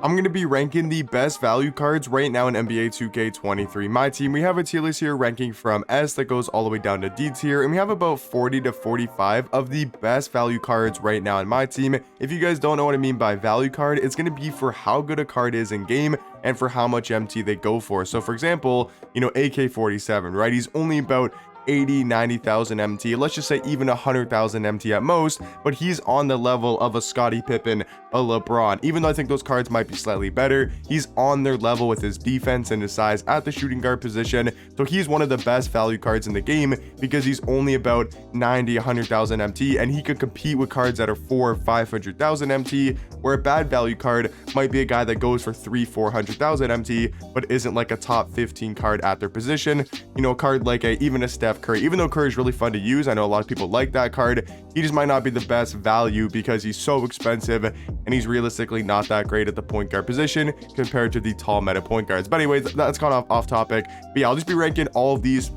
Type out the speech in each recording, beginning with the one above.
I'm going to be ranking the best value cards right now in NBA 2K23. My team, we have a tier list here ranking from S that goes all the way down to D tier, and we have about 40 to 45 of the best value cards right now in my team. If you guys don't know what I mean by value card, it's going to be for how good a card is in game and for how much MT they go for. So for example, AK-47, right? He's only about 80,000-90,000 MT, let's just say even 100,000 MT at most, but he's on the level of a Scottie Pippen, a LeBron. Even though I think those cards might be slightly better, he's on their level with his defense and his size at the shooting guard position. So he's one of the best value cards in the game because he's only about 90,000-100,000 MT, and he could compete with cards that are 400,000-500,000 MT, where a bad value card might be a guy that goes for 300,000-400,000 MT, but isn't like a top 15 card at their position. A card like even a Steph Curry, even though Curry is really fun to use, I know a lot of people like that card, he just might not be the best value because he's so expensive and he's realistically not that great at the point guard position compared to the tall meta point guards. But anyways, that's gone off topic. But yeah, I'll just be ranking all of these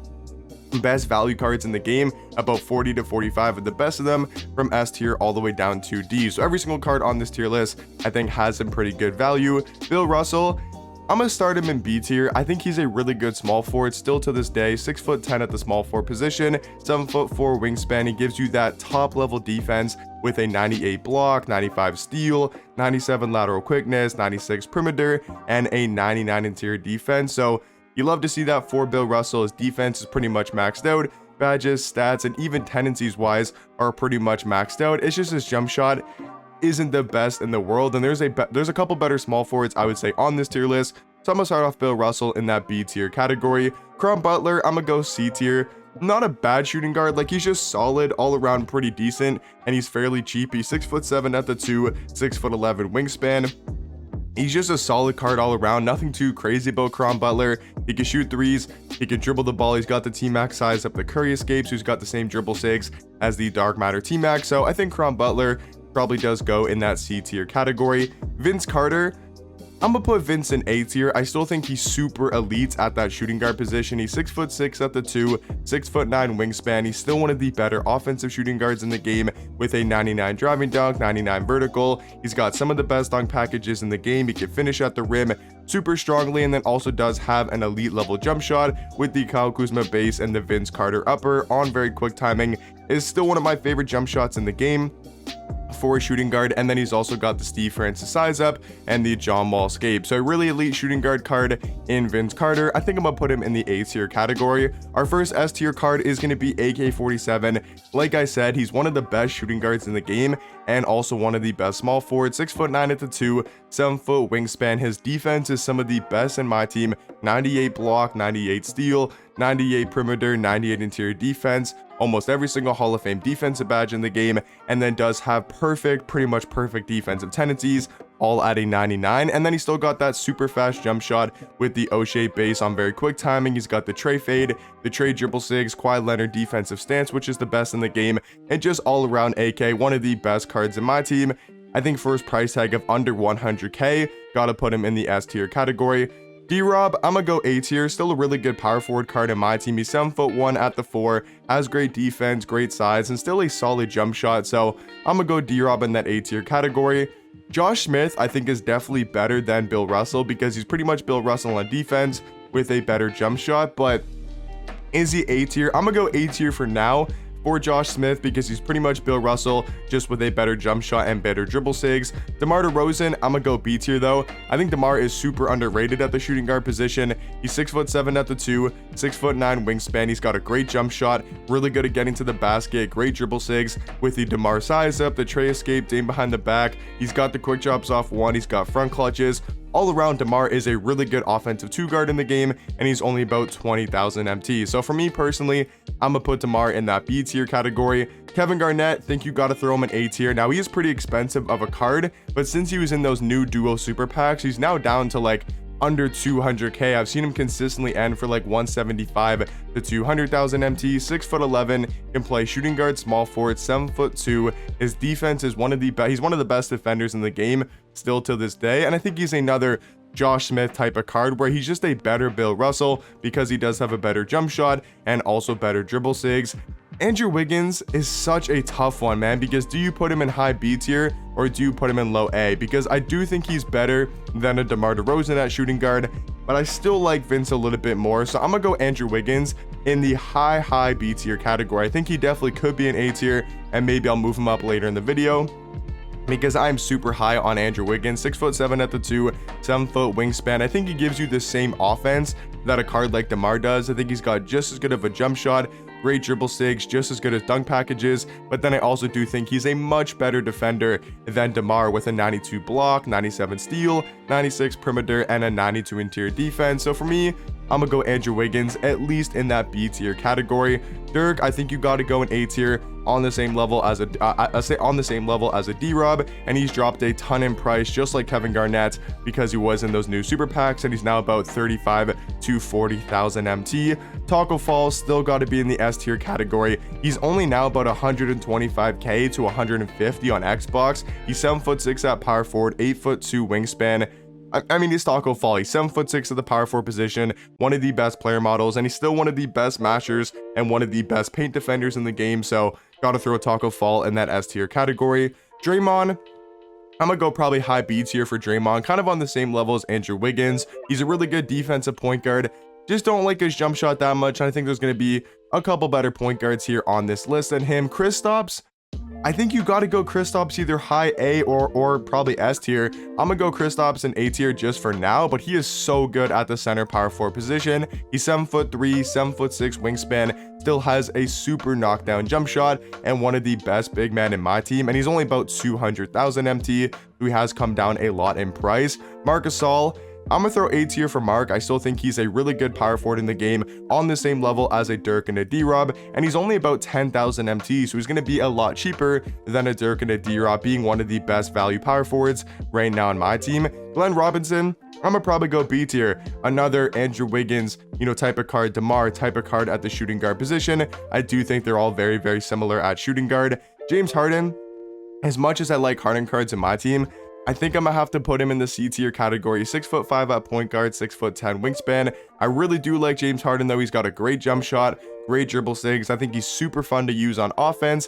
best value cards in the game, about 40 to 45 of the best of them, from S tier all the way down to D. So every single card on this tier list I think has some pretty good value. Bill Russell, I'm gonna start him in B tier. I think he's a really good small forward still to this day. 6'10" at the small forward position, 7'4" wingspan. He gives you that top level defense with a 98 block, 95 steal, 97 lateral quickness, 96 perimeter, and a 99 interior defense. So you love to see that for Bill Russell. His defense is pretty much maxed out. Badges, stats, and even tendencies wise are pretty much maxed out. It's just his jump shot isn't the best in the world, and there's a couple better small forwards I would say on this tier list. So I'm gonna start off Bill Russell in that B tier category. Crum Butler, I'm gonna go C tier. Not a bad shooting guard, like he's just solid all around, pretty decent, and he's fairly cheap. He's 6'7" at the 2, 6'11" wingspan. He's just a solid card all around, nothing too crazy about Crum Butler. He can shoot threes, he can dribble the ball, he's got the T-Max size up the Curry escapes, who's got the same dribble sigs as the Dark Matter T-Max. So I think Crum Butler probably does go in that C tier category. Vince Carter, I'm gonna put Vince in A tier. I still think he's super elite at that shooting guard position. He's 6'6" at the 2, 6'9" wingspan. He's still one of the better offensive shooting guards in the game with a 99 driving dunk, 99 vertical. He's got some of the best dunk packages in the game. He can finish at the rim super strongly, and then also does have an elite level jump shot with the Kyle Kuzma base and the Vince Carter upper on very quick timing. Is still one of my favorite jump shots in the game for a shooting guard. And then he's also got the Steve Francis size up and the John Wall escape. So a really elite shooting guard card in Vince Carter. I think I'm gonna put him in the A tier category. Our first S tier card is going to be AK-47. Like I said, he's one of the best shooting guards in the game and also one of the best small forwards. 6'9" at the 2, 7-foot wingspan. His defense is some of the best in my team. 98 block, 98 steal, 98 perimeter, 98 interior defense, almost every single Hall of Fame defensive badge in the game, and then does have pretty much perfect defensive tendencies, all at a 99. And then he's still got that super fast jump shot with the O-shape base on very quick timing. He's got the Trey fade, the Trey dribble sigs, Kawhi Leonard defensive stance, which is the best in the game, and just all around AK, one of the best cards in my team. I think for his price tag of under 100k, gotta put him in the S tier category. D-Rob, I'm gonna go A tier. Still a really good power forward card in my team. He's 7'1" at the 4, has great defense, great size, and still a solid jump shot. So I'm gonna go D-Rob in that A tier category. Josh Smith, I think, is definitely better than Bill Russell because he's pretty much Bill Russell on defense with a better jump shot. But is he A tier? I'm gonna go A tier for now for Josh Smith because he's pretty much Bill Russell just with a better jump shot and better dribble sigs. DeMar DeRozan, I'm gonna go B tier though. I think DeMar is super underrated at the shooting guard position. He's 6'7" at the 2, 6'9" wingspan. He's got a great jump shot, really good at getting to the basket, great dribble sigs with the DeMar size up, the Trey escape, Dame behind the back. He's got the quick drops off one, he's got front clutches. All around, DeMar is a really good offensive 2-guard in the game, and he's only about 20,000 MT. So for me personally, I'm gonna put DeMar in that B tier category. Kevin Garnett, think you gotta throw him in A tier. Now he is pretty expensive of a card, but since he was in those new duo super packs, he's now down to like under 200k. I've seen him consistently end for like 175 to 200,000 MT. 6'11", can play shooting guard, small forward, 7'2". His defense is he's one of the best defenders in the game still to this day, and I think he's another Josh Smith type of card where he's just a better Bill Russell because he does have a better jump shot and also better dribble sigs. Andrew Wiggins is such a tough one, man, because do you put him in high B tier or do you put him in low A? Because I do think he's better than a DeMar DeRozan at shooting guard, but I still like Vince a little bit more. So I'm gonna go Andrew Wiggins in the high B tier category. I think he definitely could be an A tier, and maybe I'll move him up later in the video, because I'm super high on Andrew Wiggins. 6'7" at the 2, 7-foot wingspan. I think he gives you the same offense that a card like DeMar does. I think he's got just as good of a jump shot, great dribble stigs, just as good as dunk packages, but then I also do think he's a much better defender than DeMar, with a 92 block, 97 steal, 96 perimeter, and a 92 interior defense. So for me, I'm gonna go Andrew Wiggins, at least in that B tier category. Dirk, I think you got to go in A tier, on the same level as a D-Rob, and he's dropped a ton in price, just like Kevin Garnett, because he was in those new super packs, and he's now about 35 to 40,000 MT. Taco Fall still got to be in the S tier category. He's only now about 125k to 150 on Xbox. He's 7'6" at power forward, 8'2" wingspan. I mean, he's Taco Fall. He's 7'6" at the power forward position, one of the best player models, and he's still one of the best mashers and one of the best paint defenders in the game. So gotta throw a Taco Fall in that S tier category. Draymond, I'm gonna go probably high B tier for Draymond, kind of on the same level as Andrew Wiggins. He's a really good defensive point guard. Just don't like his jump shot that much. I think there's gonna be a couple better point guards here on this list than him. Kristaps, I think you got to go Kristaps either high A or probably S tier. I'm gonna go Kristaps in A tier just for now, but he is so good at the center power forward position. He's 7'3", 7'6" wingspan, still has a super knockdown jump shot, and one of the best big men in my team. And he's only about 200,000 MT, so he has come down a lot in price. Marc Gasol, I'm gonna throw A tier for Mark. I still think he's a really good power forward in the game, on the same level as a Dirk and a D-Rob, and he's only about 10,000 MT, so he's gonna be a lot cheaper than a Dirk and a D-Rob, being one of the best value power forwards right now in my team. Glenn Robinson, I'm gonna probably go B tier. Another Andrew Wiggins, type of card, DeMar type of card at the shooting guard position. I do think they're all very, very similar at shooting guard. James Harden, as much as I like Harden cards in my team, I think I'm gonna have to put him in the C tier category. 6'5" at point guard, 6'10" wingspan. I really do like James Harden though. He's got a great jump shot, great dribble stigs. I think he's super fun to use on offense.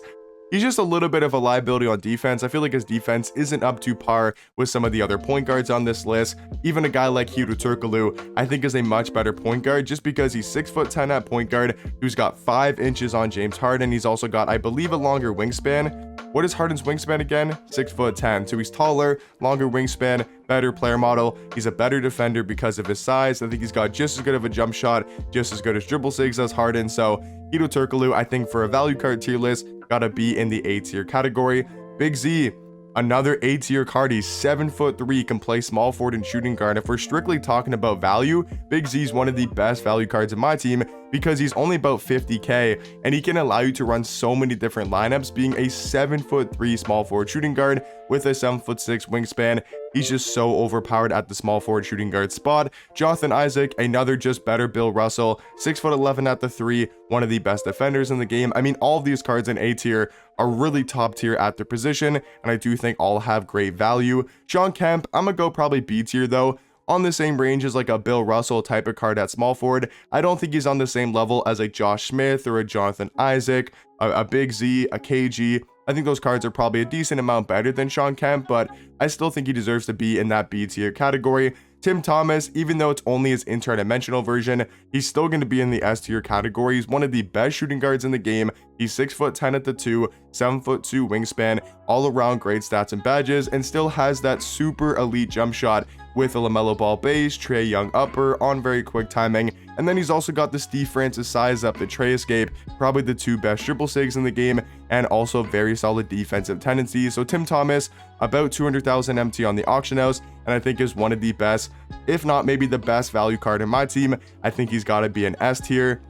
He's just a little bit of a liability on defense. I feel like his defense isn't up to par with some of the other point guards on this list. Even a guy like Hedo Turkoglu, I think, is a much better point guard, just because he's 6'10" at point guard, who's got 5 inches on James Harden. He's also got, I believe, a longer wingspan. What is Harden's wingspan again? 6'10". So he's taller, longer wingspan, better player model. He's a better defender because of his size. I think he's got just as good of a jump shot, just as good as dribble stigs as Harden. So Hedo Turkoglu, I think, for a value card tier list, gotta be in the A tier category. Big Z, another A tier card. He's 7'3", can play small forward and shooting guard. If we're strictly talking about value, Big Z is one of the best value cards in my team, because he's only about 50k, and he can allow you to run so many different lineups, being a 7'3" small forward shooting guard with a 7'6" wingspan. He's just so overpowered at the small forward shooting guard spot. Jonathan Isaac, another just better Bill Russell, 6'11" at the 3, one of the best defenders in the game. I mean, all of these cards in A tier are really top tier at their position, and I do think all have great value. Shawn Kemp, I'm gonna go probably B tier though, on the same range as like a Bill Russell type of card at small forward. I don't think he's on the same level as a Josh Smith or a Jonathan Isaac, a Big Z, a KG. I think those cards are probably a decent amount better than Shawn Kemp, but I still think he deserves to be in that B tier category. Tim Thomas, even though it's only his interdimensional version, he's still going to be in the S tier category. He's one of the best shooting guards in the game. He's 6'10" at the 2, 7'2" wingspan, all around great stats and badges, and still has that super elite jump shot with a LaMelo Ball base, Trae Young upper on very quick timing. And then he's also got the Steve Francis size up, the Trae escape, probably the 2 best dribble stigs in the game, and also very solid defensive tendencies. So Tim Thomas, about 200,000 MT on the auction house, and I think is one of the best, if not maybe the best value card in my team. I think he's got to be an S tier.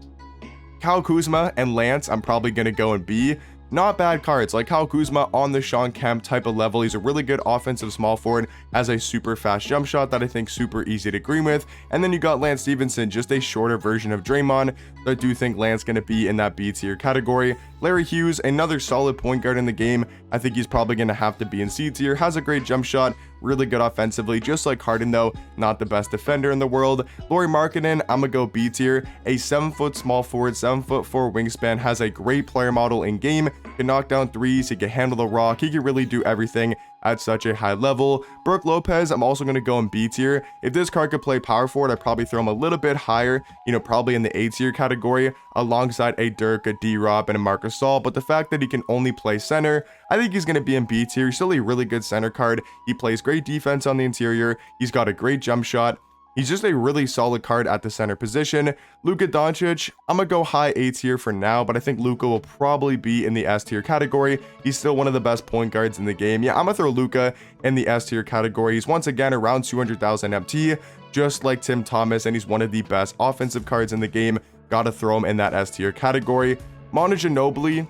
Kyle Kuzma and Lance, I'm probably going to go in B. Not bad cards. Like Kyle Kuzma on the Shawn Kemp type of level. He's a really good offensive small forward, has a super fast jump shot that I think super easy to green with. And then you got Lance Stevenson, just a shorter version of Draymond. I do think Lance going to be in that B tier category. Larry Hughes, another solid point guard in the game. I think he's probably going to have to be in C tier. Has a great jump shot, really good offensively, just like Harden though, not the best defender in the world. Lauri Markkanen, I'm gonna go B tier. A 7-foot small forward, 7'4" wingspan, has a great player model in game, can knock down threes, he can handle the rock, he can really do everything at such a high level. Brook Lopez, I'm also going to go in B tier. If this card could play power forward, I'd probably throw him a little bit higher, probably in the A tier category, alongside a Dirk, a D-Rob, and a Marc Gasol. But the fact that he can only play center, I think he's going to be in B tier. He's still a really good center card. He plays great defense on the interior. He's got a great jump shot. He's just a really solid card at the center position. Luka Doncic, I'm going to go high A tier for now, but I think Luka will probably be in the S tier category. He's still one of the best point guards in the game. Yeah, I'm going to throw Luka in the S tier category. He's once again around 200,000 MT, just like Tim Thomas, and he's one of the best offensive cards in the game. Got to throw him in that S tier category. Manu Ginobili,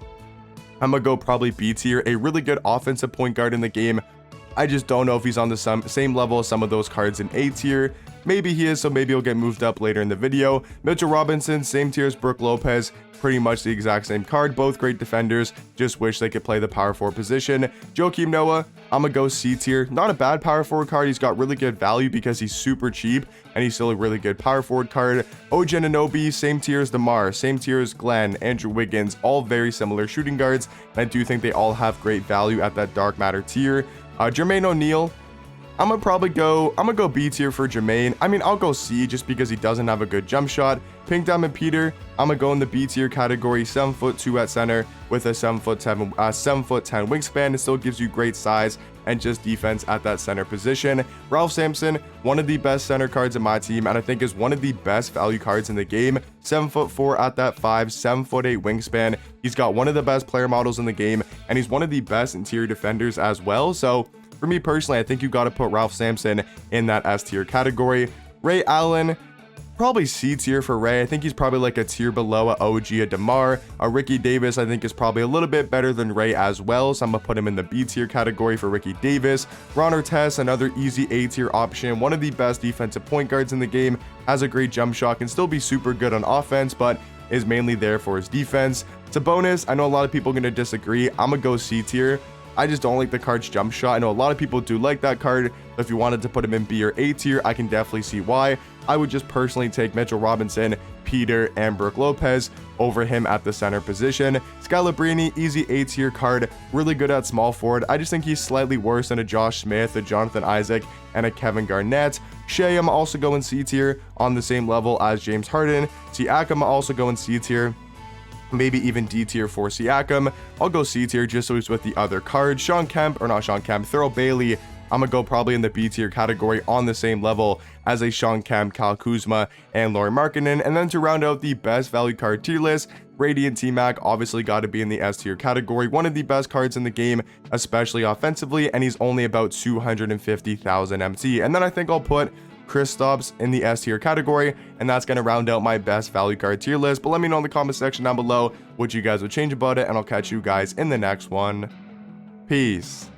I'm going to go probably B tier. A really good offensive point guard in the game. I just don't know if he's on the same level as some of those cards in A tier. Maybe he is, so maybe he'll get moved up later in the video. Mitchell Robinson, same tier as Brook Lopez, pretty much the exact same card. Both great defenders, just wish they could play the power forward position. Joakim Noah, I'm gonna go C tier. Not a bad power forward card. He's got really good value because he's super cheap, and he's still a really good power forward card. OG Anunoby, same tier as DeMar, same tier as Glenn, Andrew Wiggins, all very similar shooting guards, and I do think they all have great value at that dark matter tier. Jermaine O'Neal, I'm gonna go B tier for Jermaine. I mean, I'll go C just because he doesn't have a good jump shot. Pink Diamond Peter, I'm gonna go in the B tier category. 7'2" at center with a 7'10" wingspan. It still gives you great size and just defense at that center position. Ralph Sampson, one of the best center cards in my team, and I think is one of the best value cards in the game. 7'4" at that 5, 7'8" wingspan. He's got one of the best player models in the game, and he's one of the best interior defenders as well. So for me personally, I think you got to put Ralph Sampson in that S tier category. Ray Allen, probably C tier for Ray. I think he's probably like a tier below a OG, a DeMar. A Ricky Davis, I think, is probably a little bit better than Ray as well, so I'm gonna put him in the B tier category for Ricky Davis. Ron Artest, another easy A tier option, one of the best defensive point guards in the game, has a great jump shot, can still be super good on offense, but is mainly there for his defense. Sabonis, I know a lot of people are gonna disagree. I'm gonna go C tier. I just don't like the card's jump shot. I know a lot of people do like that card, but if you wanted to put him in B or A tier, I can definitely see why. I would just personally take Mitchell Robinson, Peter, and Brook Lopez over him at the center position. Scalabrine, easy A tier card, really good at small forward. I just think he's slightly worse than a Josh Smith, a Jonathan Isaac, and a Kevin Garnett. Shea, I'm also going C tier on the same level as James Harden. Siakam, also going C tier. Maybe even D tier for Siakam. I'll go C tier just so he's with the other cards. Thurl Bailey, I'm gonna go probably in the B tier category on the same level as a Sean Kemp, Kyle Kuzma, and Lauri Markkanen. And then to round out the best value card tier list, Radiant T-Mac obviously got to be in the S tier category. One of the best cards in the game, especially offensively, and he's only about 250,000 MT. And then I think I'll put Kristaps in the S tier category, and that's going to round out my best value card tier list. But let me know in the comment section down below what you guys would change about it, and I'll catch you guys in the next one. Peace.